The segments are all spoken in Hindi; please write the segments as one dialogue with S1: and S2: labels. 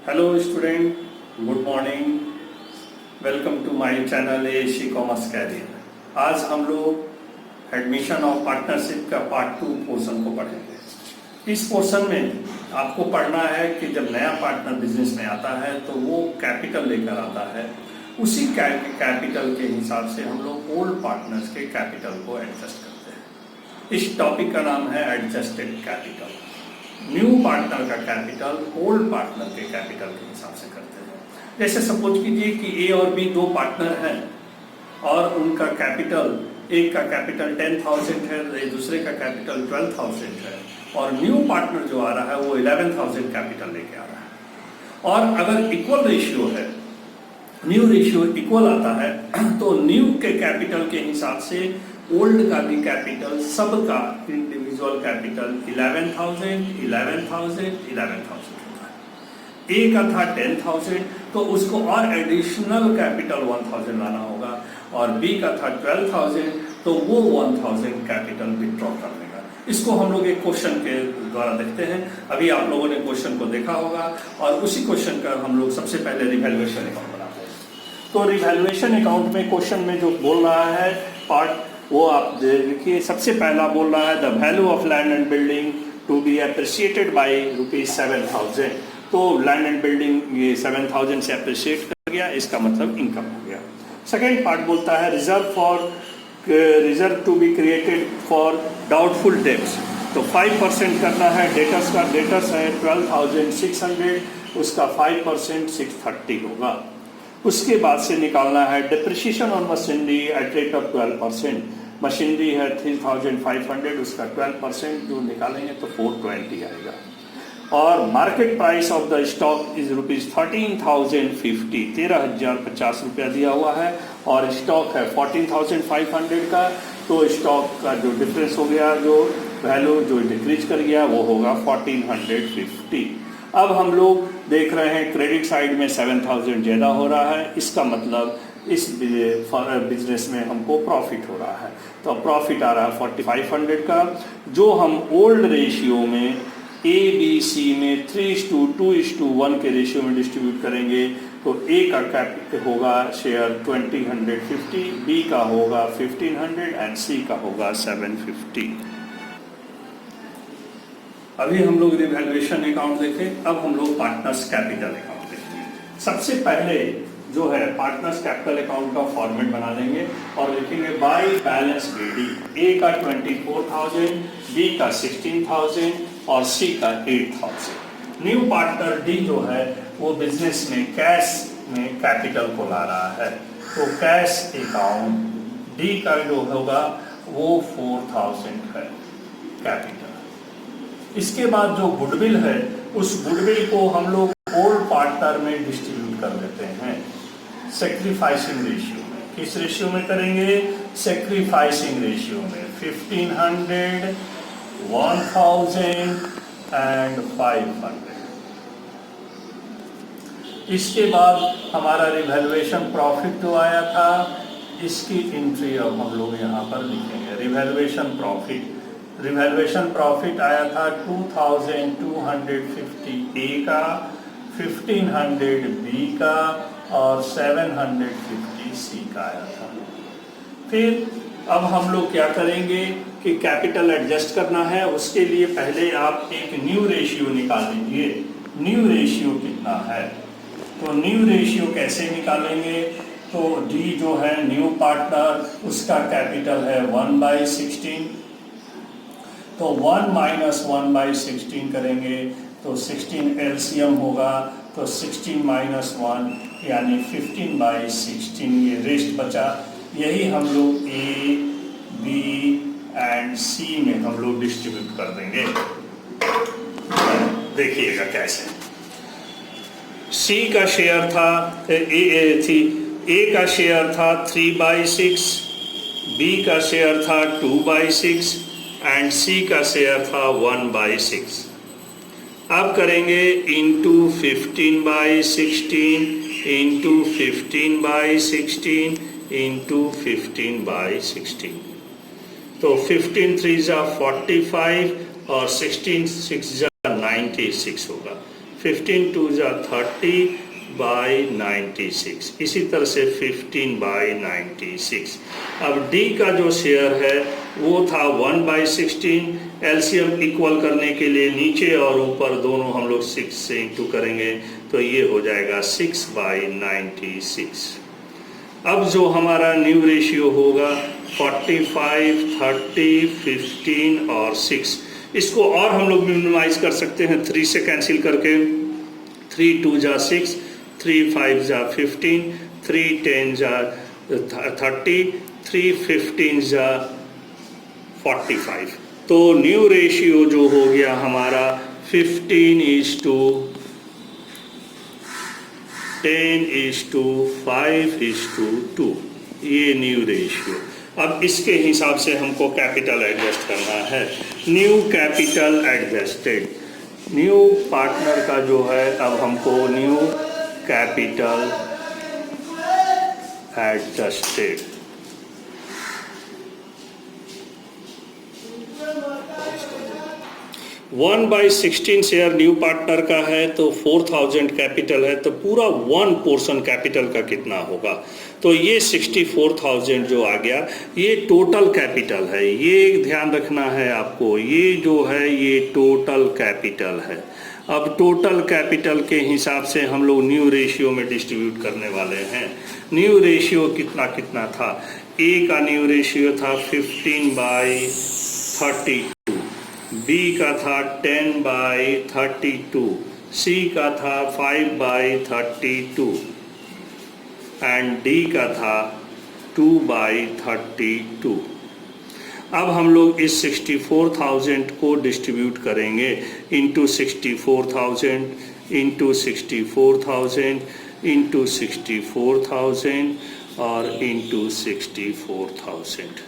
S1: Hello student, good morning. Welcome to my channel ASC commerce career. आज हम लोग एडमिशन ऑफ पार्टनरशिप का पार्ट 2 पोर्शन को पढ़ेंगे। इस पोर्शन में आपको पढ़ना है कि जब नया पार्टनर बिजनेस में आता है तो वो कैपिटल लेकर आता है। उसी कैपिटल के हिसाब से हम लोग ओल्ड पार्टनर्स के कैपिटल को एडजस्ट करते हैं। इस टॉपिक का नाम है एडजस्टेड कैपिटल। न्यू पार्टनर का कैपिटल ओल्ड पार्टनर के कैपिटल के हिसाब से करते हैं। जैसे सपोज कीजिए कि ए और बी दो पार्टनर हैं और उनका कैपिटल, एक का कैपिटल 10,000 है, दूसरे का कैपिटल 12,000 है और न्यू पार्टनर जो आ रहा है वो 11,000 कैपिटल लेके आ रहा है। और अगर इक्वल रेशियो है, न्यू रेशियो इक्वल आता है तो न्यू के कैपिटल के हिसाब से ओल्ड का भी कैपिटल, सबका इंडिविजुअल कैपिटल 11,000, 11,000, 11,000 होता है। ए का था 10,000 तो उसको और एडिशनल कैपिटल 1,000 लाना होगा और बी का था 12,000 तो वो 1,000 कैपिटल विथड्रॉ कर लेगा। इसको हम लोग एक क्वेश्चन के द्वारा देखते हैं। अभी आप लोगों ने क्वेश्चन को देखा होगा और उसी क्वेश्चन का हम लोग सबसे पहले रिवैल्यूएशन अकाउंट बनाते हैं। तो रिवैल्यूएशन अकाउंट में क्वेश्चन में जो बोल रहा है पार्ट, वो आप देखिए। सबसे पहला बोल रहा है the value of land and building to be appreciated by ₹7,000। तो लैंड एंड बिल्डिंग ये 7,000 से अप्रिशिएट कर गया, इसका मतलब इनकम हो गया। सेकेंड पार्ट बोलता है reserve to be created for doubtful debts. तो 5% करना है डेटर्स का। डेटर्स है 12,600, उसका 5% 630 होगा। उसके बाद से निकालना है depreciation on machinery at rate of 12%। Machinery है 3,500, उसका 12% जो निकालेंगे तो 420 आएगा। और market price of the stock is ₹13,050, 13,050 रुपया दिया हुआ है और स्टॉक है 14,500 का। तो स्टॉक का जो डिफरेंस हो गया, जो वैल्यू जो डिक्रीज कर गया वो होगा 1,450। अब हम लोग देख रहे हैं क्रेडिट साइड में 7,000 ज़्यादा हो रहा है, इसका मतलब इस बिजनेस में हमको प्रॉफिट हो रहा है। तो प्रॉफिट आ रहा है 4,500 का, जो हम ओल्ड रेशियो में ए बी सी में 3:2:1 के रेशियो में डिस्ट्रीब्यूट करेंगे। तो ए का कैपिटल होगा शेयर 2,050, बी का होगा 1,500 एंड सी का होगा 750। अभी हम लोग रिवैल्यूएशन अकाउंट देखें। अब हम लोग पार्टनर्स कैपिटल अकाउंट देखेंगे। सबसे पहले जो है पार्टनर्स कैपिटल अकाउंट का फॉर्मेट बना लेंगे और लिखेंगे बाय बैलेंस BD। ए का 24,000, बी का 16,000 और सी का 8,000। न्यू पार्टनर डी जो है वो बिजनेस में कैश में कैपिटल को ला रहा है। तो कैश अकाउंट डी का जो होगा वो 4,000 है कैपिटल। इसके बाद जो गुडविल है उस गुडविल को हम लोग ओल्ड पार्टनर में डिस्ट्रीब्यूट कर देते हैं सेक्रीफाइसिंग रेशियो में। किस रेशियो में करेंगे? सेक्रीफाइसिंग रेशियो में। 1,500, 1,000 एंड 500। इसके बाद हमारा रिवैल्यूएशन प्रॉफिट जो आया था, इसकी एंट्री अब हम लोग यहाँ पर लिखेंगे। रिवैल्यूएशन प्रॉफिट आया था 2,250 ए का, 1,500 बी का और 750 सी का आया था। फिर अब हम लोग क्या करेंगे कि कैपिटल एडजस्ट करना है। उसके लिए पहले आप एक न्यू रेशियो निकाल लीजिए। न्यू रेशियो कितना है? तो न्यू रेशियो कैसे निकालेंगे? तो डी जो है न्यू पार्टनर, उसका कैपिटल है 1/16। तो 1 - 1/16 करेंगे तो 16 एलसीएम होगा। तो 16 - 1 यानी 15/16 ये रेस्ट बचा। यही हम लोग ए बी एंड सी में हम लोग डिस्ट्रीब्यूट कर देंगे। देखिएगा कैसे। सी का शेयर था ए का शेयर था 3/6, बी का शेयर था 2/6 एंड सी का शेयर था 1/6। अब करेंगे इंटू 15/16 इंटू 15/16 इंटू 15/16। तो 15 3 जा 45 और 16 6 जा 96 होगा। 15 टू जा 30 बाई 96, इसी तरह से 15 बाई 96। अब डी का जो शेयर है वो था 1/16। एलसीएम इक्वल करने के लिए नीचे और ऊपर दोनों हम लोग 6 से इंटू करेंगे तो ये हो जाएगा 6/96। अब जो हमारा न्यू रेशियो होगा 45, 30, 15 और 6, इसको और हम लोग मिनिमाइज कर सकते हैं 3 से कैंसिल करके। 3 2 जा 6, 3 5 जा 15, 3 10 जा 30, 3 15 जा 45। तो न्यू रेशियो जो हो गया हमारा 15:10:5:2, ये न्यू रेशियो। अब इसके हिसाब से हमको कैपिटल एडजस्ट करना है। New capital adjusted, new partner का जो है अब हमको new capital adjusted 1/16 share new partner का है तो 4000 कैपिटल है, तो पूरा 1 पोर्शन कैपिटल का कितना होगा? तो ये 64,000 जो आ गया ये टोटल कैपिटल है। ये ध्यान रखना है आपको, ये जो है ये टोटल कैपिटल है। अब टोटल कैपिटल के हिसाब से हम लोग न्यू रेशियो में डिस्ट्रीब्यूट करने वाले हैं। न्यू रेशियो कितना कितना था? ए का न्यू रेशियो था 15/32, बी का था 10/32, सी का था 5/32 एंड डी का था 2/32। अब हम लोग इस 64,000 को डिस्ट्रीब्यूट करेंगे इंटू 64,000 इंटू 64,000 इंटू 64,000 और इंटू 64,000।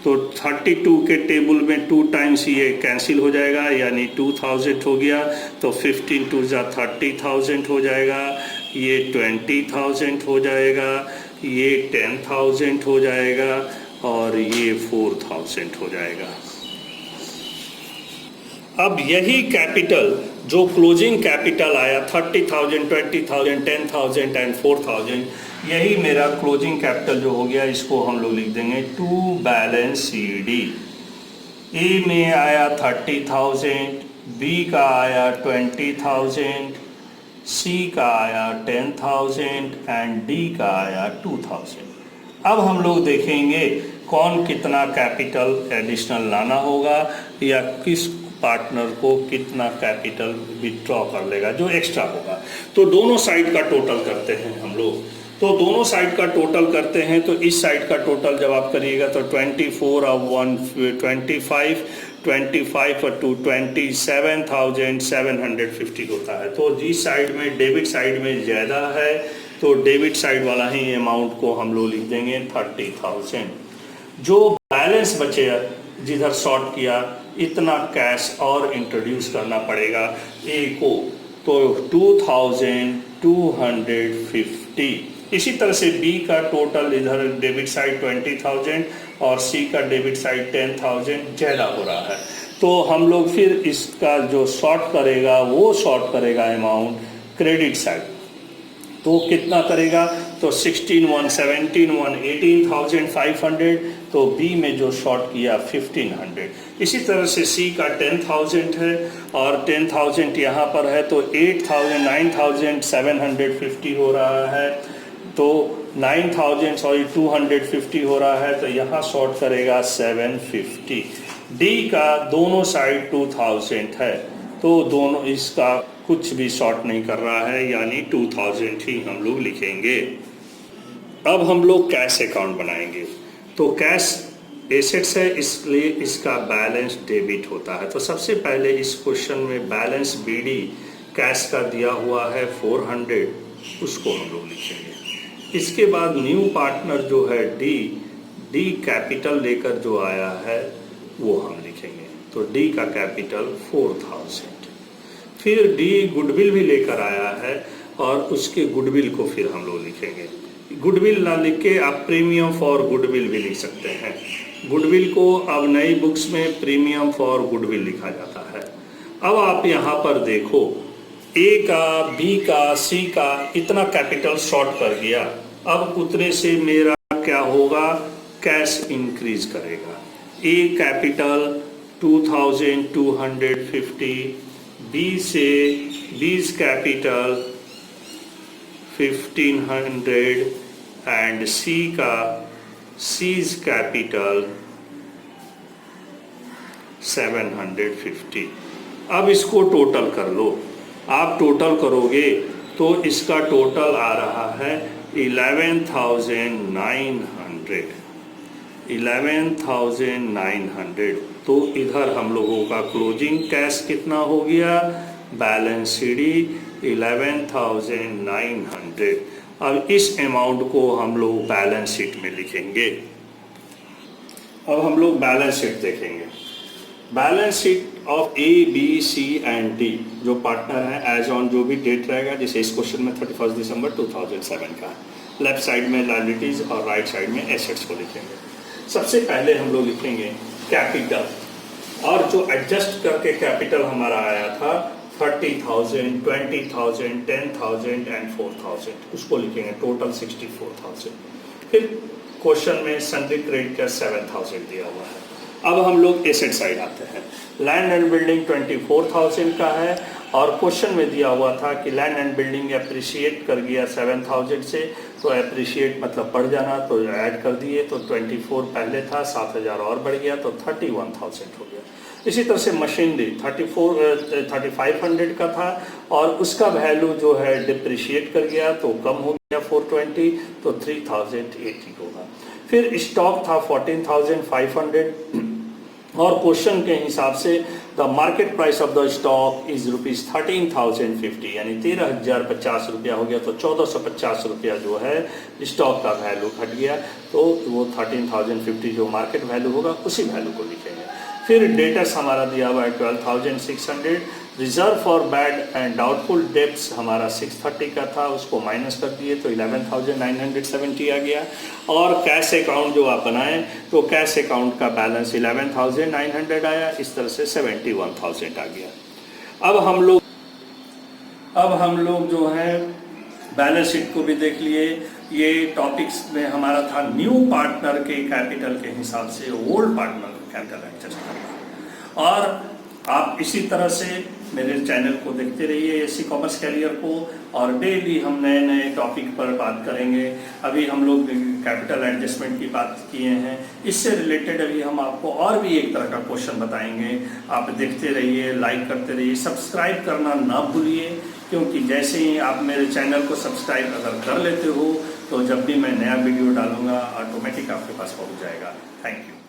S1: तो 32 के टेबल में 2 टाइम्स ये कैंसिल हो जाएगा, यानी 2000 हो गया। तो 15 2 जा 30,000 हो जाएगा, ये 20,000 हो जाएगा, ये 10,000 हो जाएगा और ये 4,000 हो जाएगा। अब यही कैपिटल जो क्लोजिंग कैपिटल आया 30,000, 20,000, 10,000 एंड 4,000, यही मेरा क्लोजिंग कैपिटल जो हो गया, इसको हम लोग लिख देंगे टू बैलेंस सी डी। ए में आया 30,000, बी का आया 20,000, सी का आया 10,000 एंड डी का आया 2,000। अब हम लोग देखेंगे कौन कितना कैपिटल एडिशनल लाना होगा या किस पार्टनर को कितना कैपिटल विथड्रॉ कर लेगा जो एक्स्ट्रा होगा। तो दोनों साइड का टोटल करते हैं हम लोग। तो दोनों साइड का टोटल करते हैं तो इस साइड का टोटल जब आप करिएगा तो 24 और 1 25, 25 और 2 27,750 होता है। तो जिस साइड में डेबिट साइड में ज़्यादा है तो डेबिट साइड वाला ही अमाउंट को हम लोग लिख देंगे 30,000। जो बैलेंस बचे जिधर शॉर्ट किया इतना कैश और इंट्रोड्यूस करना पड़ेगा ए को, तो 2,250। इसी तरह से बी का टोटल इधर डेबिट साइड 20,000 और सी का डेबिट साइड 10,000 ज़्यादा हो रहा है। तो हम लोग फिर इसका जो शॉर्ट करेगा वो शॉर्ट करेगा अमाउंट क्रेडिट साइड। तो कितना करेगा? तो 16,1 17,1 18,500। तो बी में जो शॉर्ट किया 1,500। इसी तरह से सी का 10,000 है और 10,000 यहाँ पर है तो 9,750 हो रहा है। तो 250 हो रहा है तो यहाँ शॉर्ट करेगा 750। डी का दोनों साइड 2,000 है तो दोनों इसका कुछ भी शॉर्ट नहीं कर रहा है, यानी 2,000 ही हम लोग लिखेंगे। अब हम लोग कैश अकाउंट बनाएंगे। तो कैश एसेट्स है इसलिए इसका बैलेंस डेबिट होता है। तो सबसे पहले इस क्वेश्चन में बैलेंस बीडी कैश का दिया हुआ है 400, उसको हम लोग लिखेंगे। इसके बाद न्यू पार्टनर जो है डी कैपिटल लेकर जो आया है वो हम लिखेंगे। तो डी का कैपिटल 4,000। फिर डी गुडविल भी लेकर आया है और उसके गुडविल को फिर हम लोग लिखेंगे। गुडविल ना लिख के आप प्रीमियम फॉर गुडविल भी लिख सकते हैं। गुडविल को अब नई बुक्स में प्रीमियम फॉर गुडविल लिखा जाता है। अब आप यहाँ पर देखो ए का, बी का, सी का इतना कैपिटल शॉर्ट कर गया। अब उतने से मेरा क्या होगा, कैश इंक्रीज करेगा। ए कैपिटल 2250, बी से बीज कैपिटल 1500 एंड सी का सीज कैपिटल 750। अब इसको टोटल कर लो। आप टोटल करोगे तो इसका टोटल आ रहा है 11,900। 11,900। तो इधर हम लोगों का क्लोजिंग कैश कितना हो गया, बैलेंस शीट 11,900। अब इस अमाउंट को हम लोग बैलेंस शीट में लिखेंगे। अब हम लोग बैलेंस शीट देखेंगे। Balance sheet of A, B, C and D जो पार्टनर है एज ऑन जो भी डेट रहेगा, जैसे इस क्वेश्चन में 31 दिसंबर 2007 का है। लेफ्ट साइड में लायबिलिटीज और राइट साइड में एसेट्स को लिखेंगे। सबसे पहले हम लोग लिखेंगे कैपिटल, और जो एडजस्ट करके कैपिटल हमारा आया था 30,000, 20,000, 10,000 एंड 4,000, उसको लिखेंगे टोटल 64,000। फिर क्वेश्चन में सन्ड्री क्रेडिट का 7,000 दिया हुआ है। अब हम लोग एसेट साइड आते हैं। लैंड एंड बिल्डिंग 24,000 का है, और क्वेश्चन में दिया हुआ था कि लैंड एंड बिल्डिंग एप्रिशिएट कर गया 7,000 से, तो एप्रिशिएट मतलब बढ़ जाना, तो ऐड कर दिए, तो 24 पहले था, 7,000 और बढ़ गया, तो 31,000 हो गया। इसी तरह से मशीनरी 3,500 का था, और उसका वैल्यू जो है डिप्रिशिएट कर गया तो कम हो गया 420, तो 3,080 होगा। फिर स्टॉक था 14,500, और क्वेश्चन के हिसाब से the market price of the stock is ₹13,050, यानी 13,050 रुपया हो गया, तो 1,450 रुपया जो है स्टॉक का वैल्यू घट गया, तो वो 13,050 जो मार्केट वैल्यू होगा उसी वैल्यू को लिखेंगे। फिर डेटर्स हमारा दिया हुआ है 12,600, reserve for bad and doubtful debts हमारा 630 का था, उसको माइनस कर दिए तो 11,970 आ गया। और कैश अकाउंट जो आप बनाएं तो कैश अकाउंट का बैलेंस 11,900 आया, इस तरह से 71,000 आ गया। अब हम लोग जो है बैलेंस शीट को भी देख लिए। ये टॉपिक्स में हमारा था न्यू पार्टनर के कैपिटल के हिसाब से ओल्ड पार्टनर का कैपिटल एडजस्ट करना, और आप इसी तरह से मेरे चैनल को देखते रहिए एसी कॉमर्स कैरियर को, और डेली हम नए नए टॉपिक पर बात करेंगे। अभी हम लोग कैपिटल एडजस्टमेंट की बात किए हैं, इससे रिलेटेड अभी हम आपको और भी एक तरह का क्वेश्चन बताएंगे। आप देखते रहिए, लाइक करते रहिए, सब्सक्राइब करना ना भूलिए, क्योंकि जैसे ही आप मेरे चैनल को सब्सक्राइब अगर कर लेते हो तो जब भी मैं नया वीडियो डालूंगा ऑटोमेटिक आपके पास पहुंच जाएगा। Thank you.